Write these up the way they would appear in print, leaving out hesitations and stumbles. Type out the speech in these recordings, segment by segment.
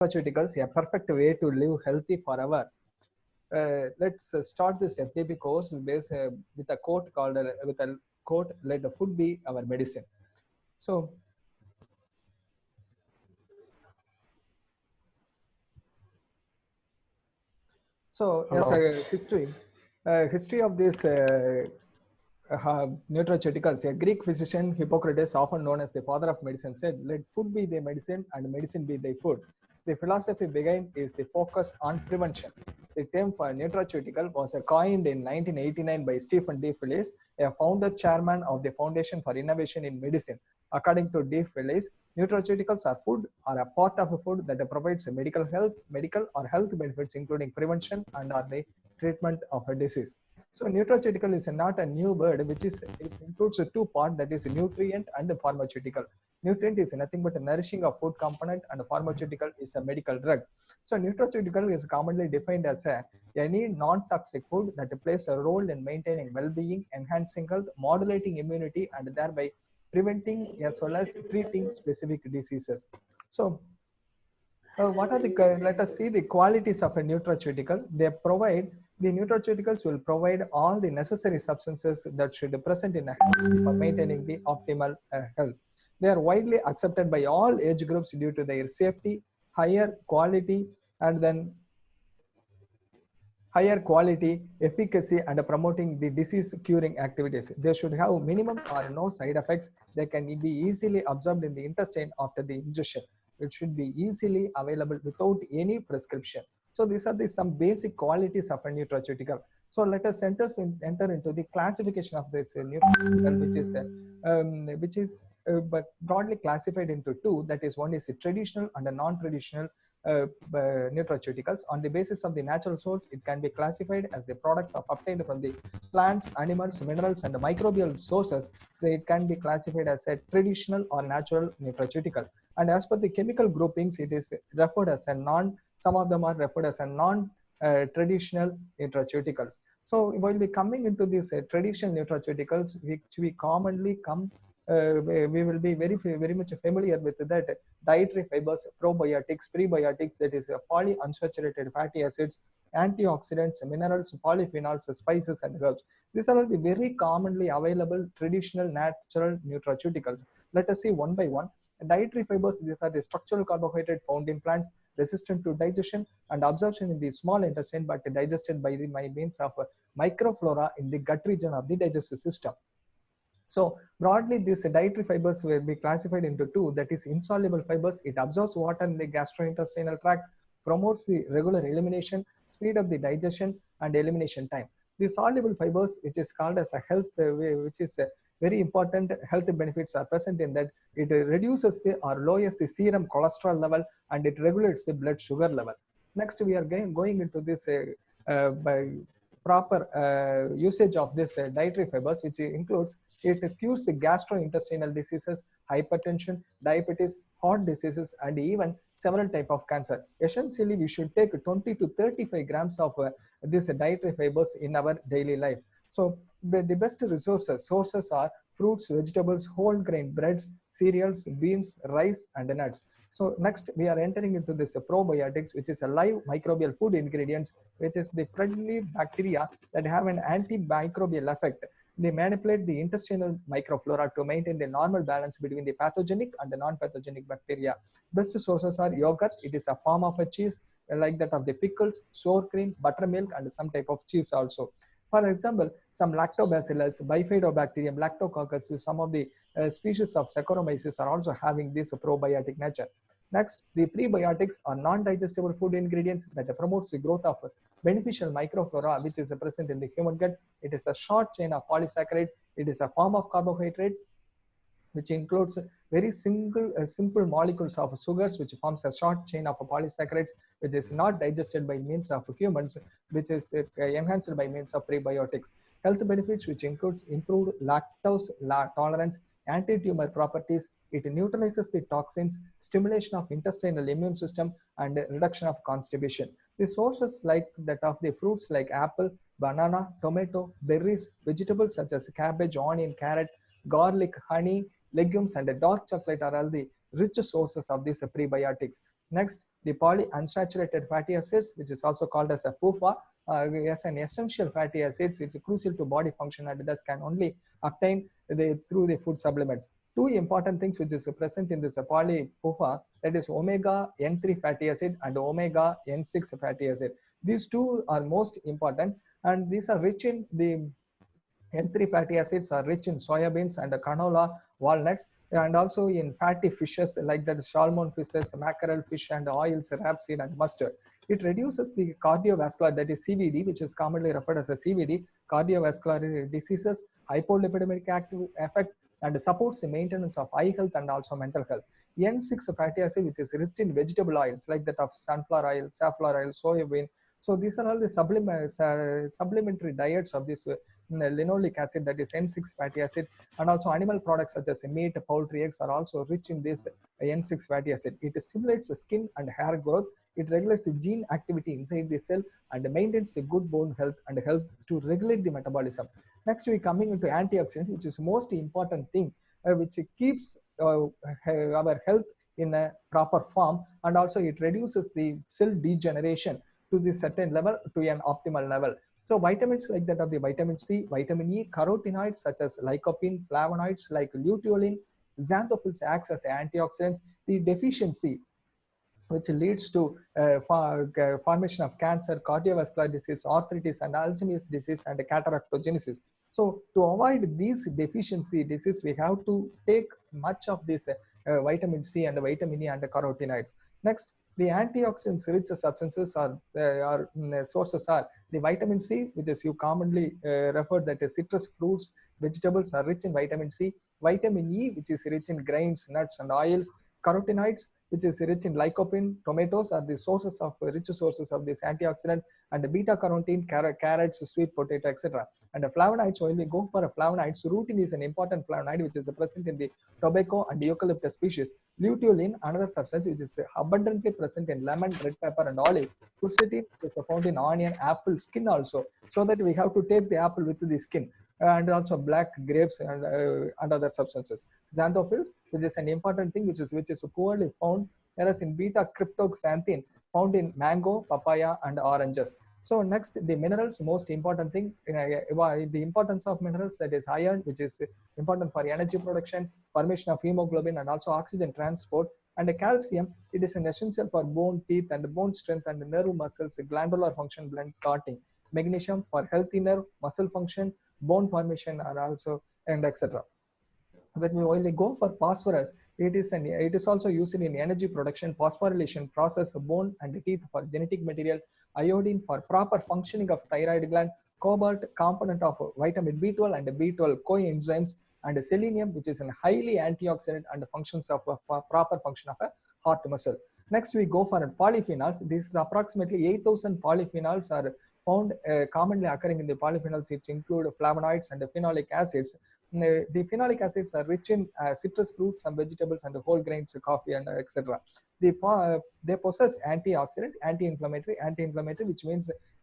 Nutraceuticals, a perfect way to live healthy forever. Let's start this FDP course with a quote called with a quote, "Let the food be our medicine." So, as Hello. a history of this nutraceuticals, a Greek physician, Hippocrates, often known as the father of medicine, said, "Let food be the medicine and medicine be the food." The philosophy behind is the focus on prevention. The term for nutraceutical was coined in 1989 by Stephen D. Phillips, a founder chairman of the Foundation for Innovation in Medicine. According to D. Phillips, nutraceuticals are food or a part of a food that provides medical or health benefits, including prevention and or the treatment of a disease. So nutraceutical is not a new word, it includes two parts, that is nutrient and pharmaceutical. Nutrient is nothing but a nourishing of food component, and pharmaceutical is a medical drug. So nutraceutical is commonly defined as any non-toxic food that plays a role in maintaining well-being, enhancing health, modulating immunity, and thereby preventing as well as treating specific diseases. So what are the let us see the qualities of a nutraceutical. The nutraceuticals will provide all the necessary substances that should be present in a health for maintaining the optimal health. They are widely accepted by all age groups due to their safety, higher quality, and then higher quality, efficacy, and promoting the disease curing activities. They should have minimum or no side effects. They can be easily absorbed in the intestine after the ingestion. It should be easily available without any prescription. So these are some basic qualities of a nutraceutical. So let us enter into the classification of this nutraceutical, which is but broadly classified into two. That is, one is a traditional and a non-traditional nutraceuticals. On the basis of the natural source, it can be classified as the products of obtained from the plants, animals, minerals, and microbial sources. It can be classified as a traditional or natural nutraceutical. And as per the chemical groupings, it is referred as a some of them are referred as a non-traditional nutraceuticals. So while we coming into these traditional nutraceuticals, which we commonly we will be very much familiar with that: dietary fibers, probiotics, prebiotics, that is polyunsaturated fatty acids, antioxidants, minerals, polyphenols, spices, and herbs. These are all the very commonly available traditional natural nutraceuticals. Let us see one by one. Dietary fibers, these are the structural carbohydrate found in plants, resistant to digestion and absorption in the small intestine, but digested by means of microflora in the gut region of the digestive system. So broadly, these dietary fibers will be classified into two, that is insoluble fibers. It absorbs water in the gastrointestinal tract, promotes the regular elimination, speed up the digestion and elimination time. The soluble fibers, which is called as a health, which is very important health benefits are present in that it reduces or lowers the serum cholesterol level, and it regulates the blood sugar level. Next, we are going into this by proper usage of this dietary fibers, which includes it cures gastrointestinal diseases, hypertension, diabetes, heart diseases, and even several types of cancer. Essentially, we should take 20 to 35 grams of these dietary fibers in our daily life. So the best sources are fruits, vegetables, whole grain breads, cereals, beans, rice, and nuts. So next, we are entering into this probiotics, which is a live microbial food ingredients, which is the friendly bacteria that have an antimicrobial effect. They manipulate the intestinal microflora to maintain the normal balance between the pathogenic and the non-pathogenic bacteria. Best sources are yogurt. It is a form of a cheese, like that of the pickles, sour cream, buttermilk, and some type of cheese also. For example, some lactobacillus, bifidobacterium, lactococcus, some of the species of Saccharomyces are also having this probiotic nature. Next, the prebiotics are non-digestible food ingredients that promotes the growth of beneficial microflora, which is present in the human gut. It is a short chain of polysaccharide. It is a form of carbohydrate, which includes very simple molecules of sugars, which forms a short chain of polysaccharides, which is not digested by means of humans, which is enhanced by means of prebiotics. Health benefits, which includes improved lactose tolerance, anti-tumor properties. It neutralizes the toxins, stimulation of intestinal immune system, and reduction of constipation. The sources like that of the fruits like apple, banana, tomato, berries, vegetables such as cabbage, onion, carrot, garlic, honey, legumes, and dark chocolate are all the rich sources of these prebiotics. Next, The polyunsaturated fatty acids, which is also called as a PUFA, as an essential fatty acids, it's crucial to body function and thus can only obtain through the food supplements. Two important things which is present in this poly-PUFA, that is omega N3 fatty acid and omega N6 fatty acid. These two are most important, and these are rich in the N3 fatty acids are rich in soybeans and canola, walnuts, and also in fatty fishes like that salmon fishes, mackerel fish, and oils, rapeseed, and mustard. It reduces the cardiovascular, that is CVD, which is commonly referred as a CVD, cardiovascular diseases, hypolipidemic effect, and supports the maintenance of eye health and also mental health. N6 fatty acid, which is rich in vegetable oils like that of sunflower oil, safflower oil, soybean. So these are all the supplementary diets of this linoleic acid, that is N6 fatty acid, and also animal products such as meat, poultry, eggs are also rich in this N6 fatty acid. It stimulates the skin and hair growth. It regulates the gene activity inside the cell and maintains the good bone health and help to regulate the metabolism. Next, we coming into antioxidants, which is most important thing, which keeps our health in a proper form, and also it reduces the cell degeneration to the certain level, to an optimal level. So vitamins like that of the vitamin C, vitamin E, carotenoids such as lycopene, flavonoids like luteolin, xanthophylls acts as antioxidants. The deficiency, which leads to formation of cancer, cardiovascular disease, arthritis, and Alzheimer's disease, and cataractogenesis. So to avoid these deficiency disease, we have to take much of this vitamin C and vitamin E and carotenoids. Next, the antioxidants rich substances sources are the vitamin C, which is you commonly referred that citrus fruits, vegetables are rich in vitamin C. Vitamin E, which is rich in grains, nuts, and oils. Carotenoids, which is rich in lycopene. Tomatoes are the rich sources of this antioxidant, and beta carotene, carrots, sweet potato, etc. And the flavonoids, when we go for flavonoids, rutin is an important flavonoid which is present in the tobacco and eucalyptus species. Luteolin, another substance which is abundantly present in lemon, red pepper, and olive. Quercetin is found in onion, apple skin also, so that we have to take the apple with the skin, and also black grapes and other substances. Xanthophylls, which is an important thing, which is poorly found, whereas in beta cryptoxanthin found in mango, papaya, and oranges. So next, the minerals, most important thing, the importance of minerals, that is iron, which is important for energy production, formation of hemoglobin, and also oxygen transport. And the calcium, it is an essential for bone, teeth, and bone strength, and nerve muscles, glandular function, blood clotting. Magnesium for healthy nerve, muscle function, bone formation, are also, and etc. When we only go for phosphorus, it is also used in energy production, phosphorylation process of bone and teeth for genetic material, iodine for proper functioning of thyroid gland, cobalt component of vitamin B12 and B12 coenzymes, and selenium, which is a highly antioxidant and functions of a proper function of a heart muscle. Next, we go for polyphenols. This is approximately 8,000 polyphenols are found commonly occurring in the polyphenols, which include flavonoids and phenolic acids. The phenolic acids are rich in citrus fruits, some vegetables, and whole grains, coffee, and etc. They possess antioxidant, anti-inflammatory,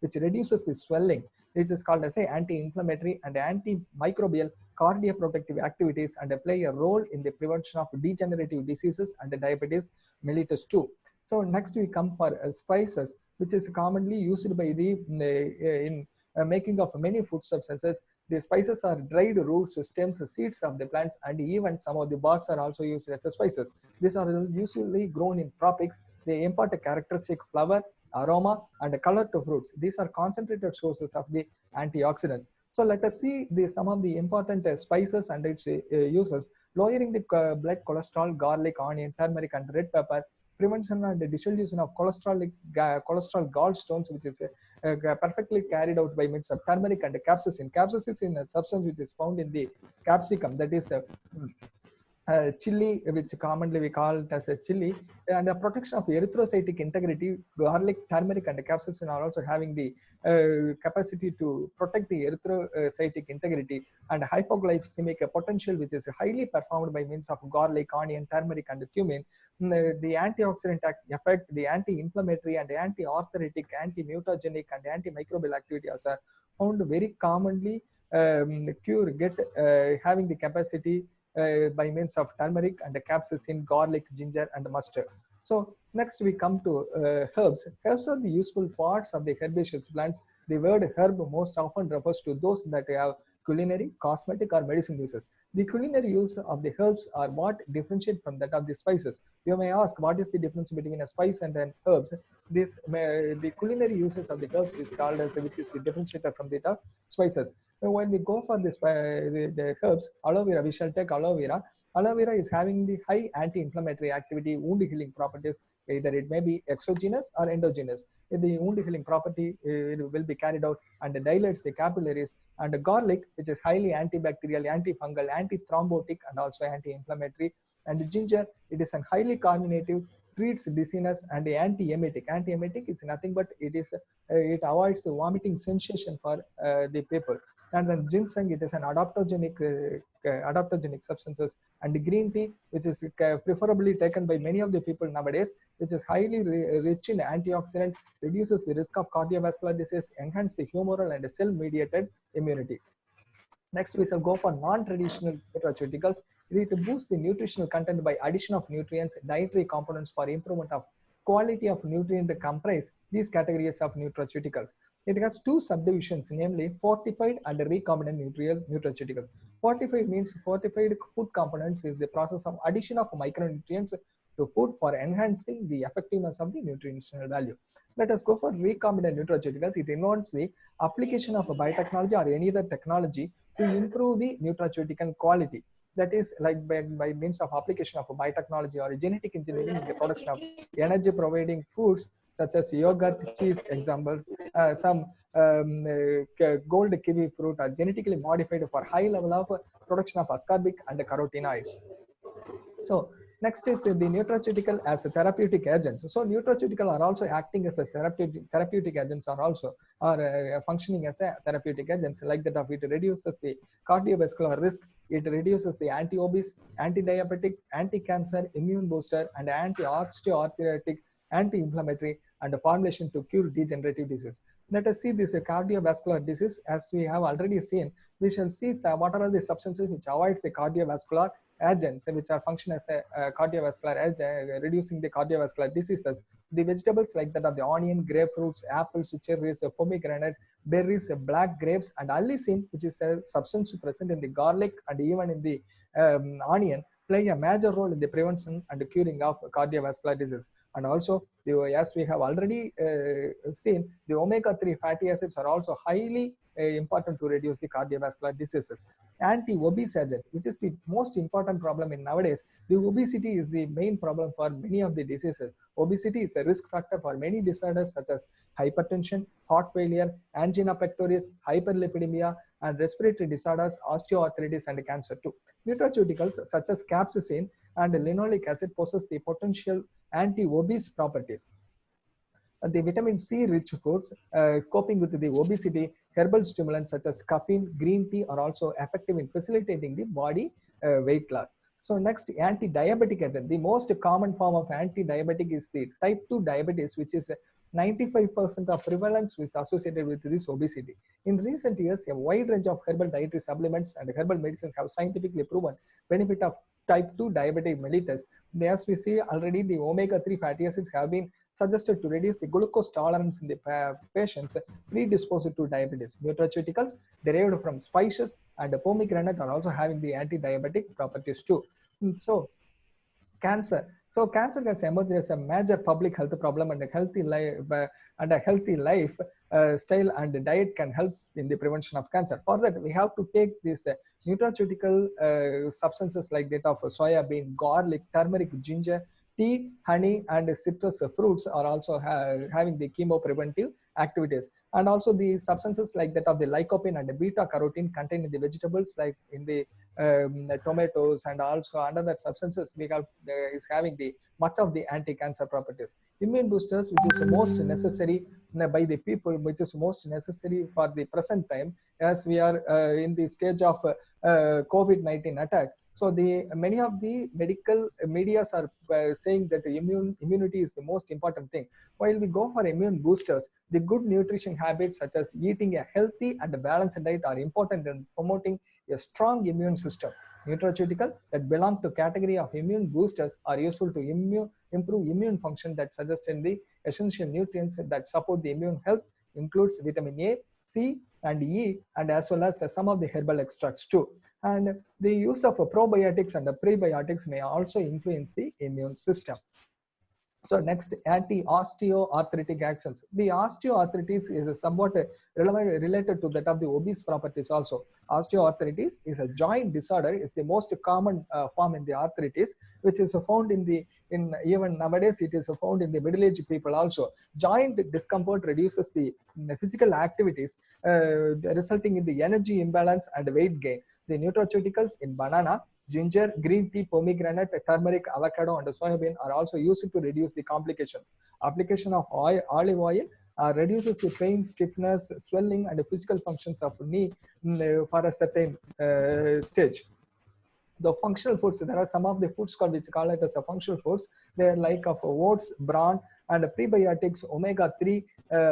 which reduces the swelling. It is called as anti-inflammatory and antimicrobial cardioprotective activities, and play a role in the prevention of degenerative diseases and diabetes mellitus 2. So next we come for spices, which is commonly used by the in making of many food substances. The spices are dried roots, stems, seeds of the plants, and even some of the barks are also used as spices. These are usually grown in tropics. They impart a characteristic flavor, aroma, and color to fruits. These are concentrated sources of the antioxidants. So let us see some of the important spices and its uses. Lowering the blood cholesterol, garlic, onion, turmeric, and red pepper. Prevention and dissolution of cholesterol gallstones, which is perfectly carried out by means of turmeric and capsaicin. Capsaicin is a substance which is found in the capsicum, that is chili, which commonly we call it as a chili, and the protection of erythrocytic integrity. Garlic, turmeric, and capsaicin are also having the capacity to protect the erythrocytic integrity, and hypoglycemic potential, which is highly performed by means of garlic, onion, turmeric, and cumin. The antioxidant effect, the anti-inflammatory and anti-arthritic, anti-mutagenic, and antimicrobial activities are found very commonly having the capacity by means of turmeric and capsaicin, garlic, ginger, and mustard. So next we come to herbs. Herbs are the useful parts of the herbaceous plants. The word herb most often refers to those that have culinary, cosmetic, or medicine uses. The culinary use of the herbs are what differentiate from that of the spices. You may ask, what is the difference between a spice and an herbs? The culinary uses of the herbs is called as, which is the differentiator from the spices. So when we go for this, the herbs, aloe vera, we shall take aloe vera. Aloe vera is having the high anti-inflammatory activity, wound healing properties. Either it may be exogenous or endogenous. The wound healing property it will be carried out and dilates the capillaries. And garlic, which is highly antibacterial, antifungal, antithrombotic, and also anti-inflammatory. And ginger, it is a highly carminative, treats dizziness, and anti-emetic. Anti-emetic is nothing but it avoids the vomiting sensation for the people. And then ginseng, it is an adaptogenic substances. And green tea, which is preferably taken by many of the people nowadays, which is highly rich in antioxidant, reduces the risk of cardiovascular disease, enhance the humoral and cell-mediated immunity. Next, we shall go for non-traditional nutraceuticals. It boosts the nutritional content by addition of nutrients, dietary components for improvement of quality of nutrient comprise these categories of nutraceuticals. It has two subdivisions, namely fortified and recombinant nutraceuticals. Fortified means fortified food components is the process of addition of micronutrients to food for enhancing the effectiveness of the nutritional value. Let us go for recombinant nutraceuticals. It involves the application of a biotechnology or any other technology to improve the nutraceutical quality. That is like by means of application of a biotechnology or genetic engineering in the production of energy providing foods such as yogurt, cheese examples, some gold kiwi fruit are genetically modified for high level of production of ascorbic and carotenoids. So next is the nutraceutical as a therapeutic agents. So nutraceutical are also acting as a therapeutic agents are functioning as a therapeutic agents, like that of it reduces the cardiovascular risk, it reduces the anti-obese, anti-diabetic, anti-cancer, immune booster, and anti-osteoarthritic, anti-inflammatory, and a formulation to cure degenerative disease. Let us see this cardiovascular disease. As we have already seen, we shall see what are the substances which avoids the cardiovascular agents which are function as a cardiovascular agent, reducing the cardiovascular diseases. The vegetables like that of the onion, grapefruits, apples, cherries, pomegranate, berries, black grapes, and allicin, which is a substance present in the garlic and even in the onion, play a major role in the prevention and curing of cardiovascular disease. And also, as we have already seen, the omega-3 fatty acids are also highly important to reduce the cardiovascular diseases. Anti-obese agent, which is the most important problem in nowadays. The obesity is the main problem for many of the diseases. Obesity is a risk factor for many disorders such as hypertension, heart failure, angina pectoris, hyperlipidemia, and respiratory disorders, osteoarthritis, and cancer too. Nutraceuticals such as capsaicin and linoleic acid possess the potential anti-obese properties. The vitamin C rich foods coping with the obesity, herbal stimulants such as caffeine, green tea are also effective in facilitating the body weight loss. So next, anti-diabetic agent. The most common form of anti-diabetic is the type 2 diabetes, which is 95% of prevalence is associated with this obesity. In recent years, a wide range of herbal dietary supplements and herbal medicine have scientifically proven benefit of type 2 diabetic mellitus. As we see already, the omega-3 fatty acids have been suggested to reduce the glucose tolerance in the patients predisposed to diabetes. Nutraceuticals derived from spices and pomegranate are also having the anti-diabetic properties too. So cancer. So cancer has emerged as a major public health problem, and a healthy life style and diet can help in the prevention of cancer. For that, we have to take these nutraceutical substances like that of soya bean, garlic, turmeric, ginger, tea, honey, and citrus fruits are also having the chemopreventive activities. And also the substances like that of the lycopene and the beta carotene contained in the vegetables like in the tomatoes, and also another substances we have is having the much of the anti-cancer properties. Immune boosters, which is most necessary by the people, which is most necessary for the present time as we are in the stage of COVID-19 attack. So many of the medical medias are saying that immunity is the most important thing. While we go for immune boosters, the good nutrition habits such as eating a healthy and balanced diet are important in promoting a strong immune system. Nutraceutical that belong to category of immune boosters are useful to improve immune function that suggests in the essential nutrients that support the immune health includes vitamin A, C, and E, and as well as some of the herbal extracts too. And the use of probiotics and prebiotics may also influence the immune system. So next, anti-osteoarthritic actions. The osteoarthritis is somewhat related to that of the obese properties also. Osteoarthritis is a joint disorder. It's the most common form in the arthritis, which is found in even nowadays it is found in the middle-aged people also. Joint discomfort reduces the physical activities, resulting in the energy imbalance and weight gain. The nutraceuticals in banana, ginger, green tea, pomegranate, turmeric, avocado, and soybean are also used to reduce the complications. Application of olive oil reduces the pain, stiffness, swelling, and physical functions of knee for a certain stage. The functional foods, there are some of the foods called which call it as a functional foods. They are like of oats, bran, and prebiotics, omega-3,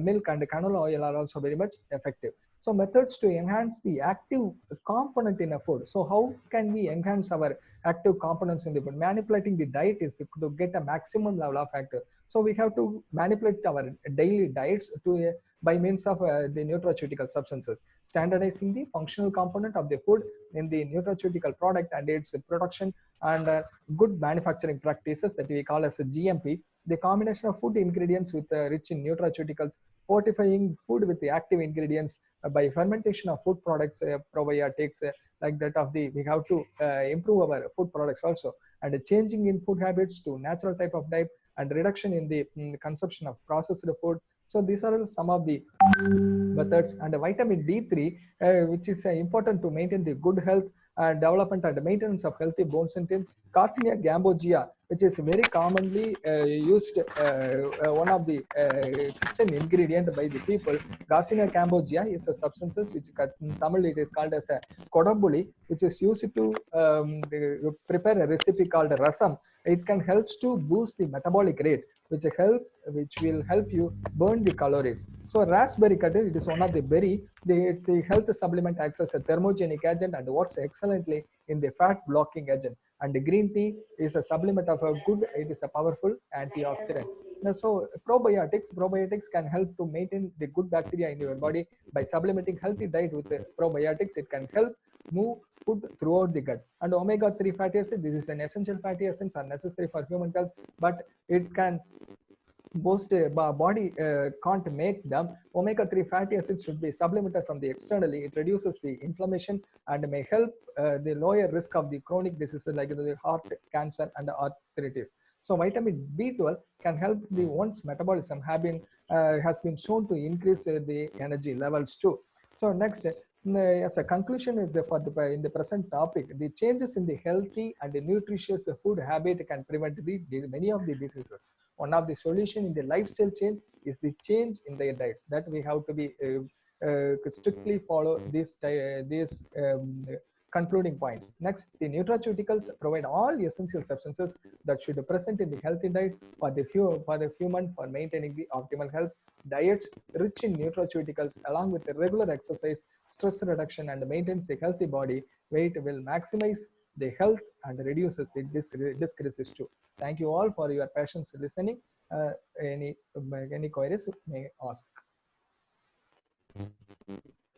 milk, and canola oil are also very much effective. So methods to enhance the active component in a food. So how can we enhance our active components in the food? Manipulating the diet is to get a maximum level of active. So we have to manipulate our daily diets to by means of the nutraceutical substances, standardizing the functional component of the food in the nutraceutical product and its production, and good manufacturing practices that we call as a GMP. The combination of food ingredients with rich in nutraceuticals, fortifying food with the active ingredients by fermentation of food products, probiotics, like that of the, we have to improve our food products also, and changing in food habits to natural type of diet, and reduction in the consumption of processed food. So these are some of the methods. And vitamin D3, which is important to maintain the good health and development and maintenance of healthy bones and teeth. Carcinia gambogia, which is very commonly used, one of the kitchen ingredient by the people. Carcinia gambogia is a substances which in Tamil it is called as a kodambuli, which is used to prepare a recipe called rasam. It can help to boost the metabolic rate, which will help you burn the calories. So raspberry cut, it is one of the berry. The health supplement acts as a thermogenic agent and works excellently in the fat blocking agent. And the green tea is a supplement of a good, it is a powerful antioxidant. Now, so probiotics can help to maintain the good bacteria in your body by supplementing healthy diet with the probiotics. It can help move food throughout the gut. And omega-3 fatty acids, this is an essential fatty acids are necessary for human health, but it can most body can't make them. Omega-3 fatty acids should be supplemented from the externally. It reduces the inflammation and may help the lower risk of the chronic diseases like the heart cancer and arthritis. So vitamin B12 can help the one's metabolism has been shown to increase the energy levels too. So next, as a conclusion is in the present topic, the changes in the healthy and the nutritious food habit can prevent many of the diseases. One of the solution in the lifestyle change is the change in their diets, that we have to be strictly follow these concluding points. Next, the nutraceuticals provide all essential substances that should be present in the healthy diet for the human for maintaining the optimal health. Diets rich in nutraceuticals along with the regular exercise, stress reduction, and maintains the healthy body weight will maximize the health and reduces the risk disease too. Thank you all for your patience listening. Any queries may ask.